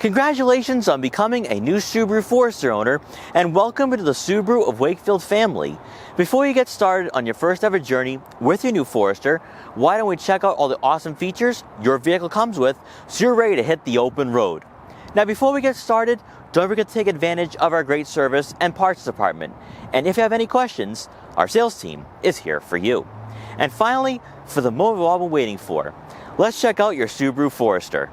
Congratulations on becoming a new Subaru Forester owner, and welcome to the Subaru of Wakefield family. Before you get started on your first ever journey with your new Forester, why don't we check out all the awesome features your vehicle comes with so you're ready to hit the open road. Now before we get started, don't forget to take advantage of our great service and parts department. And if you have any questions, our sales team is here for you. And finally, for the moment we've all been waiting for, let's check out your Subaru Forester.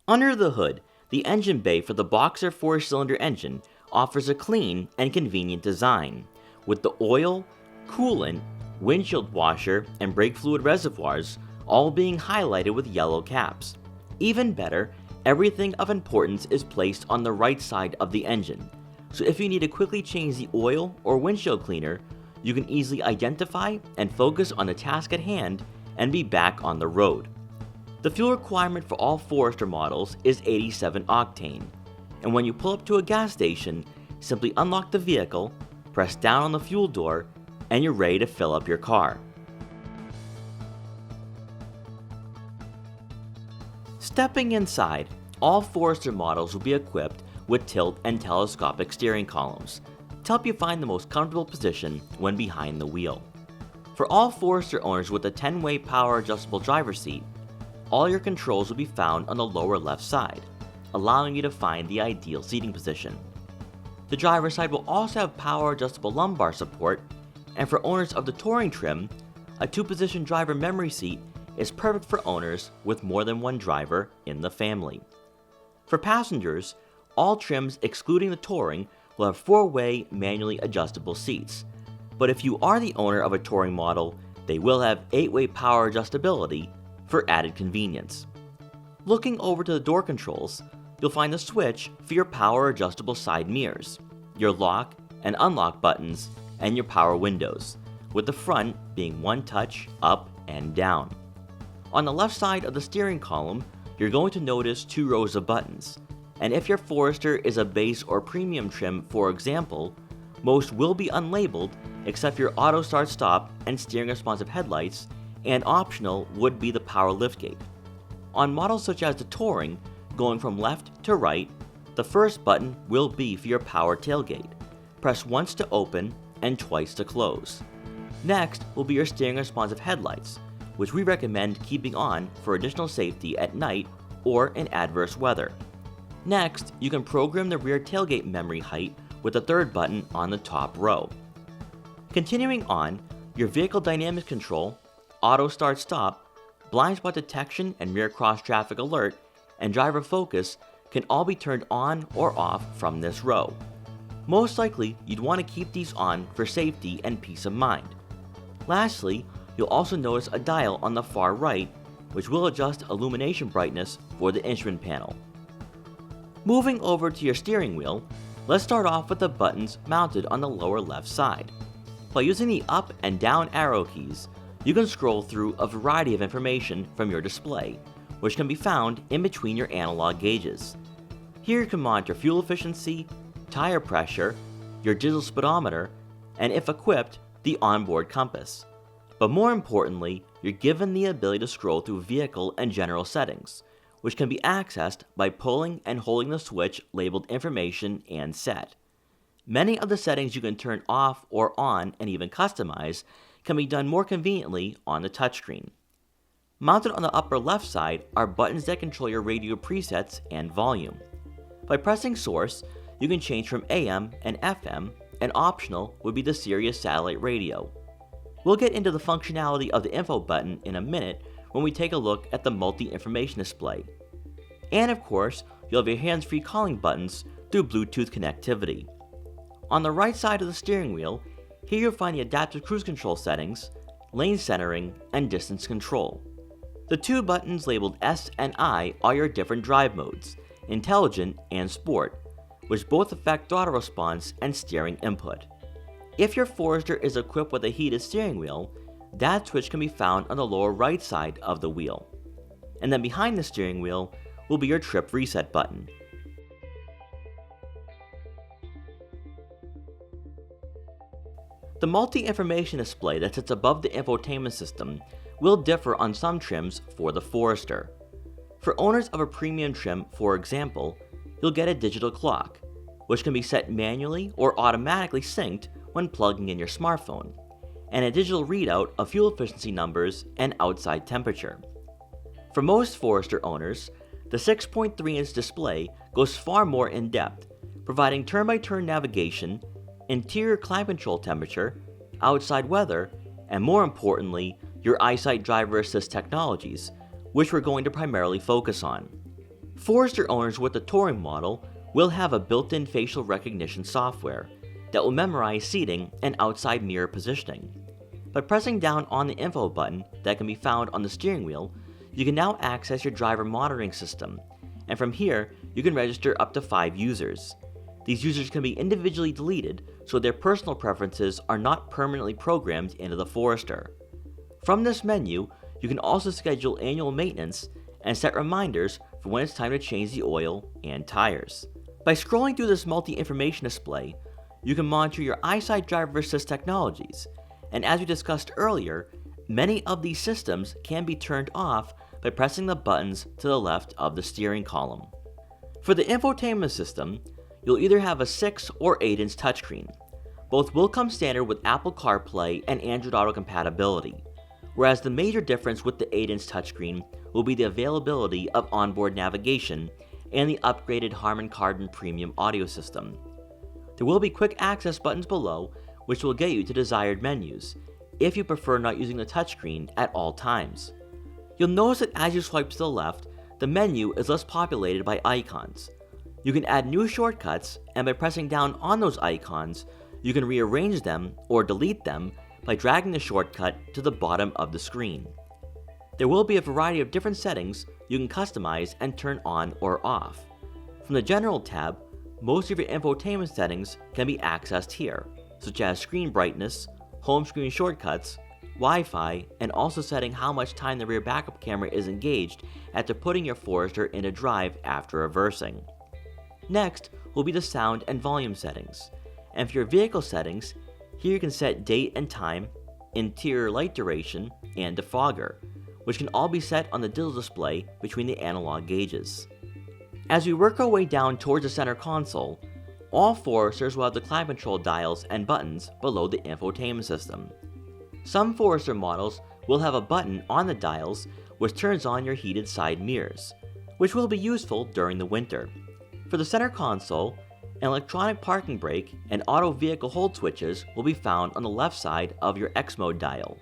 Under the hood, the engine bay for the Boxer 4-cylinder engine offers a clean and convenient design, with the oil, coolant, windshield washer, and brake fluid reservoirs all being highlighted with yellow caps. Even better, everything of importance is placed on the right side of the engine, so if you need to quickly change the oil or windshield cleaner, you can easily identify and focus on the task at hand and be back on the road. The fuel requirement for all Forester models is 87 octane, and when you pull up to a gas station, simply unlock the vehicle, press down on the fuel door, and you're ready to fill up your car. Stepping inside, all Forester models will be equipped with tilt and telescopic steering columns to help you find the most comfortable position when behind the wheel. For all Forester owners with a 10-way power adjustable driver's seat, all your controls will be found on the lower left side, allowing you to find the ideal seating position. The driver's side will also have power adjustable lumbar support, and for owners of the touring trim, a 2-position driver memory seat is perfect for owners with more than one driver in the family. For passengers, all trims excluding the touring will have 4-way manually adjustable seats, but if you are the owner of a touring model, they will have 8-way power adjustability for added convenience. Looking over to the door controls, you'll find the switch for your power adjustable side mirrors, your lock and unlock buttons, and your power windows, with the front being one touch up and down. On the left side of the steering column, you're going to notice 2 rows of buttons, and if your Forester is a base or premium trim, for example, most will be unlabeled except your auto start stop and steering responsive headlights, and optional would be the power liftgate. On models such as the touring, going from left to right, the first button will be for your power tailgate. Press once to open and twice to close. Next will be your steering responsive headlights, which we recommend keeping on for additional safety at night or in adverse weather. Next, you can program the rear tailgate memory height with the 3rd button on the top row. Continuing on, your vehicle dynamic control, auto start stop, blind spot detection and rear cross traffic alert, and driver focus can all be turned on or off from this row. Most likely, you'd want to keep these on for safety and peace of mind. Lastly, you'll also notice a dial on the far right, which will adjust illumination brightness for the instrument panel. Moving over to your steering wheel, let's start off with the buttons mounted on the lower left side. By using the up and down arrow keys, you can scroll through a variety of information from your display, which can be found in between your analog gauges. Here you can monitor fuel efficiency, tire pressure, your digital speedometer, and if equipped, the onboard compass. But more importantly, you're given the ability to scroll through vehicle and general settings, which can be accessed by pulling and holding the switch labeled Information and Set. Many of the settings you can turn off or on and even customize can be done more conveniently on the touchscreen. Mounted on the upper left side are buttons that control your radio presets and volume. By pressing Source, you can change from AM and FM, and optional would be the Sirius satellite radio. We'll get into the functionality of the info button in a minute when we take a look at the multi-information display. And of course, you'll have your hands-free calling buttons through Bluetooth connectivity. On the right side of the steering wheel, here you'll find the adaptive cruise control settings, lane centering, and distance control. The 2 buttons labeled S and I are your different drive modes, Intelligent and Sport, which both affect throttle response and steering input. If your Forester is equipped with a heated steering wheel, that switch can be found on the lower right side of the wheel. And then behind the steering wheel will be your trip reset button. The multi-information display that sits above the infotainment system will differ on some trims for the Forester. For owners of a premium trim, for example, you'll get a digital clock, which can be set manually or automatically synced when plugging in your smartphone, and a digital readout of fuel efficiency numbers and outside temperature. For most Forester owners, the 6.3-inch display goes far more in-depth, providing turn-by-turn navigation, interior climate control temperature, outside weather, and more importantly, your eyesight driver assist technologies, which we're going to primarily focus on. Forester owners with the Touring model will have a built-in facial recognition software that will memorize seating and outside mirror positioning. By pressing down on the info button that can be found on the steering wheel, you can now access your driver monitoring system, and from here, you can register up to 5 users. These users can be individually deleted so their personal preferences are not permanently programmed into the Forester. From this menu, you can also schedule annual maintenance and set reminders for when it's time to change the oil and tires. By scrolling through this multi-information display, you can monitor your eyesight driver assist technologies, and as we discussed earlier, many of these systems can be turned off by pressing the buttons to the left of the steering column. For the infotainment system, you'll either have a 6 or 8-inch touchscreen. Both will come standard with Apple CarPlay and Android Auto compatibility, whereas the major difference with the 8-inch touchscreen will be the availability of onboard navigation and the upgraded Harman Kardon Premium audio system. There will be quick access buttons below, which will get you to desired menus, if you prefer not using the touchscreen at all times. You'll notice that as you swipe to the left, the menu is less populated by icons. You can add new shortcuts, and by pressing down on those icons, you can rearrange them or delete them by dragging the shortcut to the bottom of the screen. There will be a variety of different settings you can customize and turn on or off. From the General tab, most of your infotainment settings can be accessed here, such as screen brightness, home screen shortcuts, Wi-Fi, and also setting how much time the rear backup camera is engaged after putting your Forester into drive after reversing. Next will be the sound and volume settings, and for your vehicle settings, here you can set date and time, interior light duration, and defogger, which can all be set on the digital display between the analog gauges. As we work our way down towards the center console, all Foresters will have the climate control dials and buttons below the infotainment system. Some Forester models will have a button on the dials which turns on your heated side mirrors, which will be useful during the winter. For the center console, an electronic parking brake and auto vehicle hold switches will be found on the left side of your X mode dial.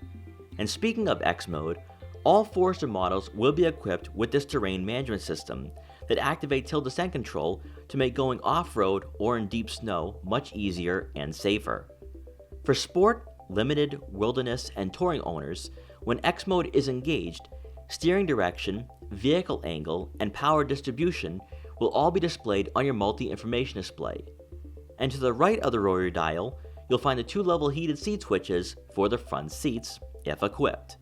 And speaking of X mode, all Forester models will be equipped with this terrain management system that activates hill descent control to make going off-road or in deep snow much easier and safer. For sport, limited, wilderness, and touring owners, when X mode is engaged, steering direction, vehicle angle, and power distribution will all be displayed on your multi-information display. And to the right of the rotor dial, you'll find the 2-level heated seat switches for the front seats, if equipped.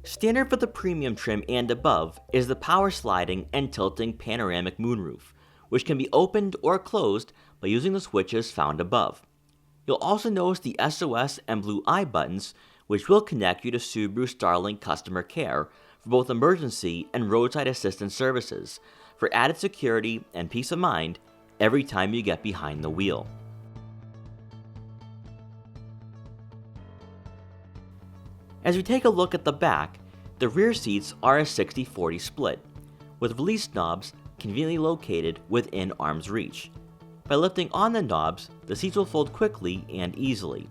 Standard for the premium trim and above is the power sliding and tilting panoramic moonroof, which can be opened or closed by using the switches found above. You'll also notice the SOS and Blue Eye buttons, which will connect you to Subaru Starlink customer care for both emergency and roadside assistance services, for added security and peace of mind every time you get behind the wheel. As we take a look at the back, the rear seats are a 60-40 split, with release knobs conveniently located within arm's reach. By lifting on the knobs, the seats will fold quickly and easily.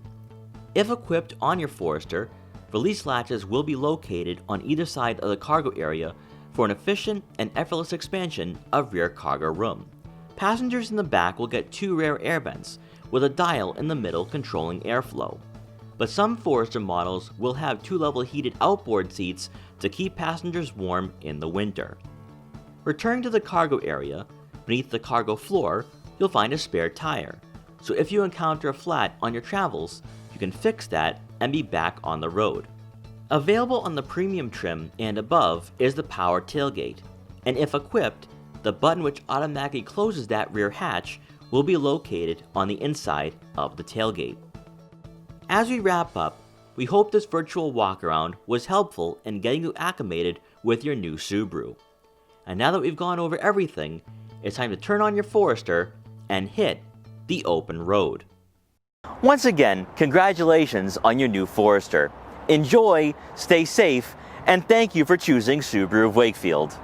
If equipped on your Forester, release latches will be located on either side of the cargo area for an efficient and effortless expansion of rear cargo room. Passengers in the back will get 2 rear air vents, with a dial in the middle controlling airflow. But some Forester models will have 2-level heated outboard seats to keep passengers warm in the winter. Returning to the cargo area, beneath the cargo floor, you'll find a spare tire. So if you encounter a flat on your travels, you can fix that and be back on the road. Available on the premium trim and above is the power tailgate, and if equipped, the button which automatically closes that rear hatch will be located on the inside of the tailgate. As we wrap up, we hope this virtual walkaround was helpful in getting you acclimated with your new Subaru. And now that we've gone over everything, it's time to turn on your Forester and hit the open road. Once again, congratulations on your new Forester. Enjoy, stay safe, and thank you for choosing Subaru of Wakefield.